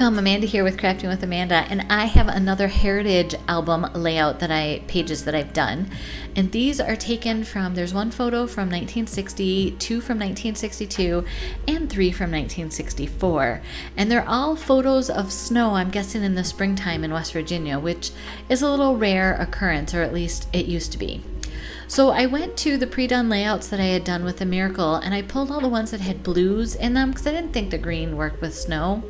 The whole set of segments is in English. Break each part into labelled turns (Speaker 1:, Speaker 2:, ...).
Speaker 1: Welcome, Amanda here with Crafting with Amanda, and I have another heritage album layout pages that I've done, and these are taken from, there's one photo from 1960, two from 1962, and three from 1964, and they're all photos of snow, I'm guessing in the springtime in West Virginia, which is a little rare occurrence, or at least it used to be. So I went to the pre-done layouts that I had done with the Miracle, and I pulled all the ones that had blues in them because I didn't think the green worked with snow,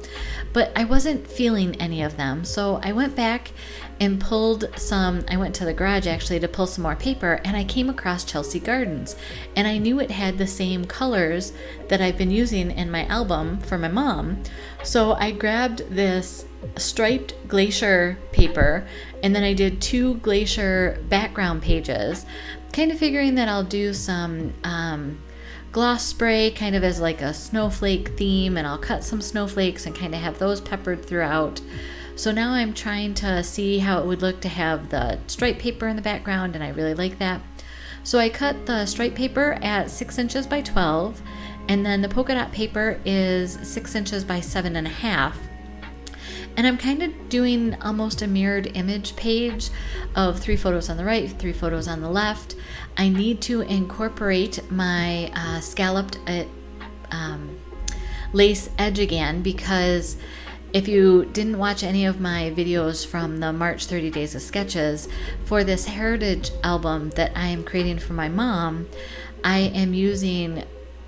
Speaker 1: but I wasn't feeling any of them. So I went back and pulled some, I went to the garage actually to pull some more paper, and I came across Chelsea Gardens, and I knew it had the same colors that I've been using in my album for my mom. So I grabbed this striped glacier paper, and then I did two glacier background pages, kind of figuring that I'll do some gloss spray kind of as like a snowflake theme, and I'll cut some snowflakes and kind of have those peppered throughout. So now I'm trying to see how it would look to have the striped paper in the background, and I really like that. So I cut the striped paper at 6 inches by 12, and then the polka dot paper is 6 inches by 7.5. And I'm kind of doing almost a mirrored image page of 3 photos on the right, 3 photos on the left. I need to incorporate my scalloped lace edge again, because if you didn't watch any of my videos from the March 30 Days of Sketches, for this heritage album that I am creating for my mom, I am using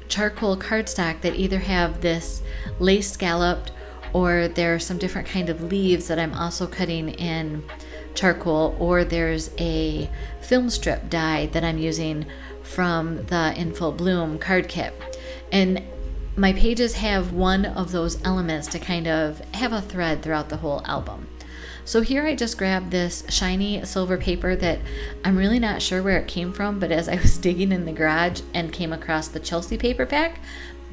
Speaker 1: charcoal cardstock that either have this lace scalloped, or there are some different kind of leaves that I'm also cutting in charcoal, or there's a film strip die that I'm using from the In Full Bloom card kit. And my pages have one of those elements to kind of have a thread throughout the whole album. So here I just grabbed this shiny silver paper that I'm really not sure where it came from, but as I was digging in the garage and came across the Chelsea paper pack,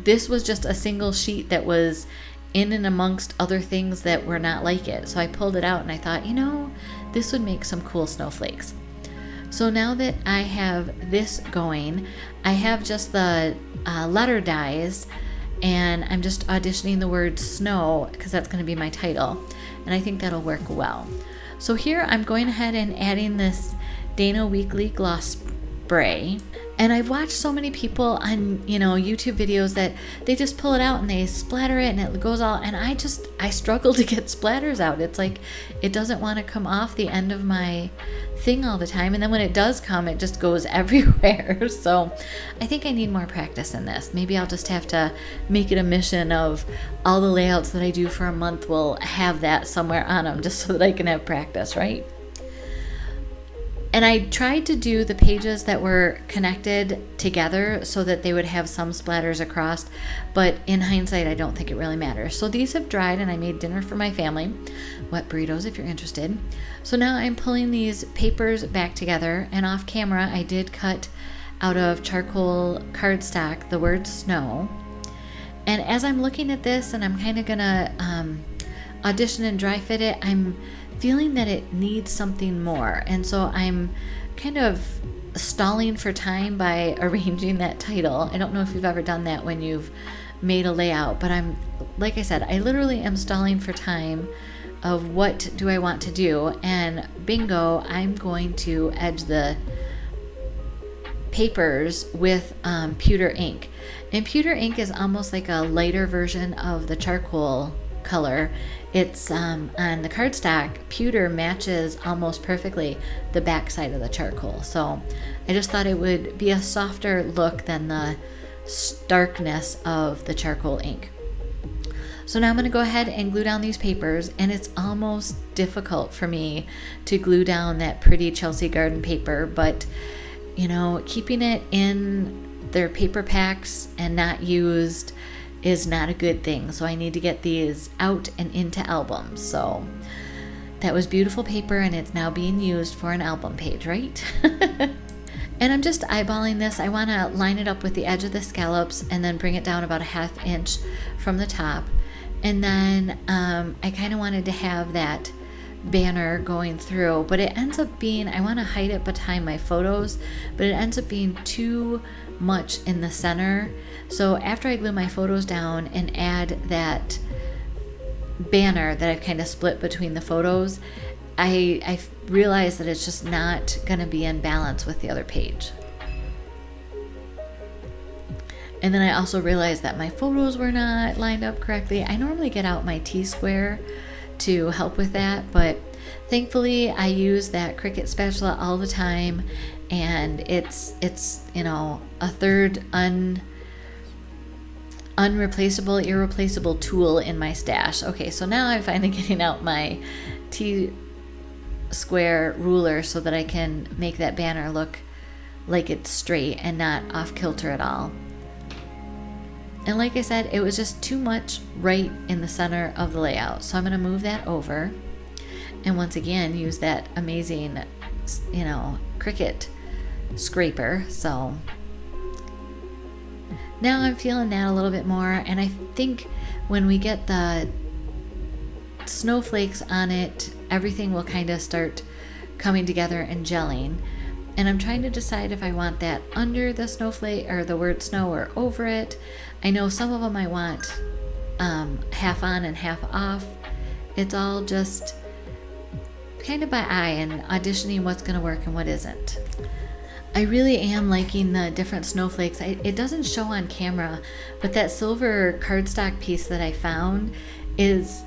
Speaker 1: this was just a single sheet that was in and amongst other things that were not like it. So I pulled it out and I thought, you know, this would make some cool snowflakes. So now that I have this going, I have just the letter dies, and I'm just auditioning the word snow because that's going to be my title, and I think that'll work well. So here I'm going ahead and adding this Dana Weekly gloss spray. And I've watched so many people on, YouTube videos that they just pull it out and they splatter it and it goes all, and I struggle to get splatters out. It's like it doesn't want to come off the end of my thing all the time. And then when it does come, it just goes everywhere. So I think I need more practice in this. Maybe I'll just have to make it a mission of all the layouts that I do for a month will have that somewhere on them, just so that I can have practice, right? And I tried to do the pages that were connected together so that they would have some splatters across, but in hindsight, I don't think it really matters. So these have dried, and I made dinner for my family. Wet burritos if you're interested. So now I'm pulling these papers back together, and off camera, I did cut out of charcoal cardstock the word snow. And as I'm looking at this, and I'm kind of gonna audition and dry fit it, I'm feeling that it needs something more, and so I'm kind of stalling for time by arranging that title. I don't know if you've ever done that when you've made a layout, but like I said, I literally am stalling for time of what do I want to do, and bingo, I'm going to edge the papers with pewter ink. And pewter ink is almost like a lighter version of the charcoal color. It's on the cardstock, pewter matches almost perfectly the back side of the charcoal. So I just thought it would be a softer look than the starkness of the charcoal ink. So now I'm going to go ahead and glue down these papers, and it's almost difficult for me to glue down that pretty Chelsea Garden paper, but keeping it in their paper packs and not used is not a good thing. So I need to get these out and into albums. So that was beautiful paper, and it's now being used for an album page, right? And I'm just eyeballing this. I want to line it up with the edge of the scallops and then bring it down about a 1/2 inch from the top. And then I kind of wanted to have that banner going through, but it ends up being, I want to hide it behind my photos, but it ends up being too much in the center. So after I glue my photos down and add that banner that I've kind of split between the photos, I realized that it's just not going to be in balance with the other page. And then I also realized that my photos were not lined up correctly. I normally get out my T-square to help with that, but thankfully I use that Cricut spatula all the time, and it's a third irreplaceable tool in my stash. Okay, so now I'm finally getting out my T-square ruler so that I can make that banner look like it's straight and not off kilter at all. And like I said, it was just too much right in the center of the layout. So I'm going to move that over and once again use that amazing, Cricut scraper. So now I'm feeling that a little bit more. And I think when we get the snowflakes on it, everything will kind of start coming together and gelling. And I'm trying to decide if I want that under the snowflake or the word snow or over it. I know some of them I want half on and half off. It's all just kind of by eye and auditioning what's going to work and what isn't. I really am liking the different snowflakes. It doesn't show on camera, but that silver cardstock piece that I found it's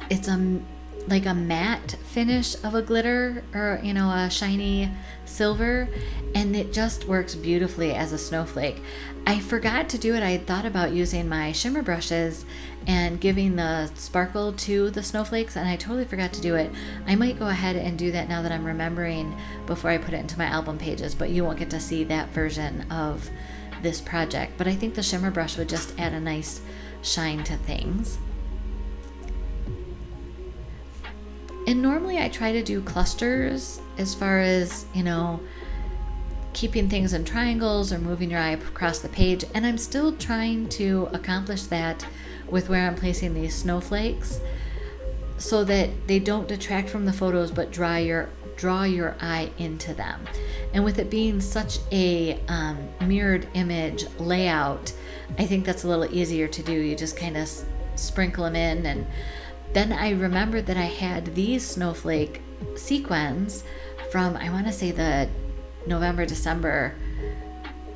Speaker 1: like a matte finish of a glitter or a shiny silver, and it just works beautifully as a snowflake. I forgot to do it. I had thought about using my shimmer brushes and giving the sparkle to the snowflakes, and I totally forgot to do it. I might go ahead and do that now that I'm remembering before I put it into my album pages, but you won't get to see that version of this project. But I think the shimmer brush would just add a nice shine to things. And normally I try to do clusters as far as, keeping things in triangles or moving your eye across the page. And I'm still trying to accomplish that with where I'm placing these snowflakes so that they don't detract from the photos but draw your eye into them. And with it being such a mirrored image layout, I think that's a little easier to do. You just kind of sprinkle them in. And then I remembered that I had these snowflake sequins from, I want to say, the November-December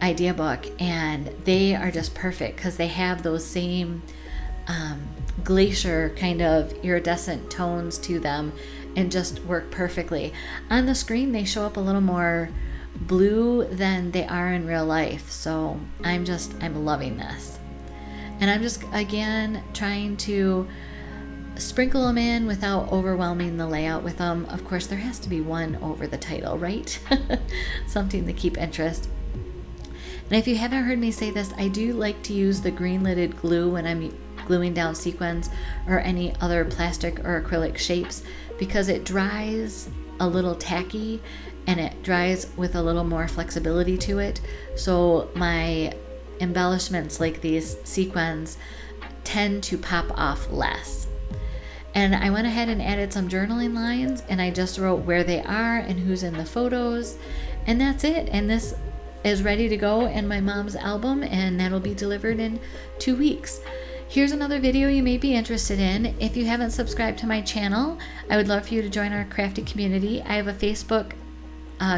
Speaker 1: idea book, and they are just perfect because they have those same glacier kind of iridescent tones to them and just work perfectly. On the screen they show up a little more blue than they are in real life, so I'm loving this. And I'm just again trying to sprinkle them in without overwhelming the layout with them. Of course, there has to be one over the title, right? Something to keep interest. And if you haven't heard me say this, I do like to use the green lidded glue when I'm gluing down sequins or any other plastic or acrylic shapes, because it dries a little tacky and it dries with a little more flexibility to it. So my embellishments like these sequins tend to pop off less. And I went ahead and added some journaling lines, and I just wrote where they are and who's in the photos, and that's it. And this is ready to go in my mom's album, and that'll be delivered in 2 weeks. Here's another video you may be interested in. If you haven't subscribed to my channel, I would love for you to join our crafty community. I have a Facebook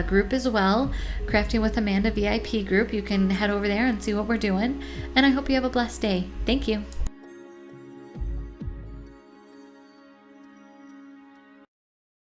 Speaker 1: group as well, Crafting with Amanda VIP group. You can head over there and see what we're doing, and I hope you have a blessed day. Thank you.